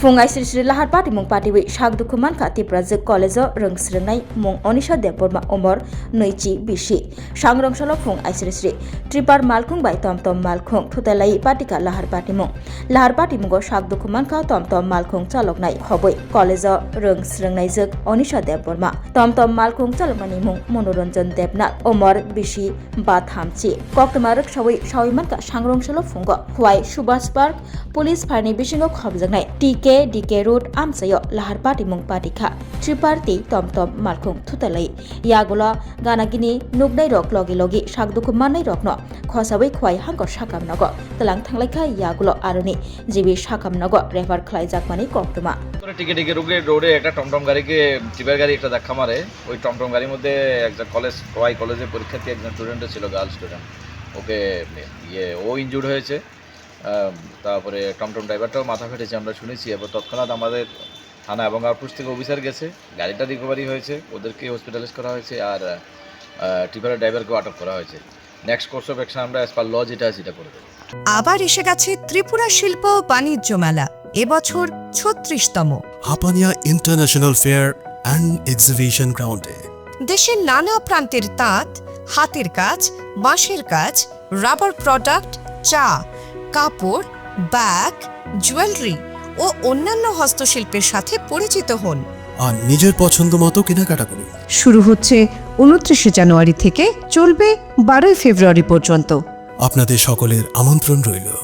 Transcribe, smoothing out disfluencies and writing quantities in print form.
Fungai Sri Lahar Party Mung Party Wi Shak Dukuman Kati Prazik College Rung Srenai Mung Onisha Deporma Omor Noichi Bishi Shangrong Shalok Fungai Sri Tripar Malkung by Tom Malkung Tutalai Patika Lahar Party Mung Lahar Party Mungo Shak Dukuman Ka Tom Malkung Chalok Nai Hoboi College Rung Srenai Zuk Onisha Deporma Tom Malkung Chalomani Mung Monoranjan Debnak Omor Bishi Bathamchi Kokmarak Shawiman Ka Shangrong Shalok Fungo Huai Subas Park Police Party Bishingo Khobjangai DK Road Amsayo Lahar Party Mung Party Kha Triparty Tom Malkung Tutalai Yagola Ganagini Nugnai Rok Logi Shakduku Manai Rokno Khosawi Khwai Hangko Shakam Nago Talang Thanglaka Yagulo Aruni Jibi Shakam Nago Refer Khlai Jakmani Koktuma টিকে রোডে একটা টমটম গাড়িকে tipper গাড়ি একটা ধাক্কা মারে ওই টমটম গাড়ির মধ্যে একটা কলেজে পরীক্ষার্থী একজন স্টুডেন্ট ছিল গার্ল স্টুডেন্ট ওকে ও ইনজুর্ড হয়েছে তারপরে টমটম ড্রাইভারটাও মাথা ফেটেছে আমরা শুনেছি এবার তৎক্ষণাৎ আমাদের থানা এবং আউটপোস্ট থেকে অফিসার গেছে গাড়িটা রিকভারি হয়েছে ওদেরকে হসপিটালাইজ করা হয়েছে আর টিপারের ড্রাইভারকেও আটক করা হয়েছে নেক্সট কোর্স অফ অ্যাকশন আমরা অ্যাজ পার ল যেটা করে দেব আবার এসে গেছে ত্রিপুরা শিল্প ও বাণিজ্য মেলা এবছর ৩৬তম Hapania international fair and exhibition গ্রাউন্ডে দেশের নানা প্রান্তের তাঁত হাতের কাজ বাঁশের কাজ রাবার প্রোডাক্ট চা কাপড় ব্যাগ জুয়েলারি ও অন্যান্য হস্তশিল্পের সাথে পরিচিত হন আর নিজের পছন্দ মতো কেনাকাটা করুন। শুরু হচ্ছে ২৯ জানুয়ারি থেকে চলবে ১২ ফেব্রুয়ারি পর্যন্ত। আপনাদের সকলের আমন্ত্রণ রইল।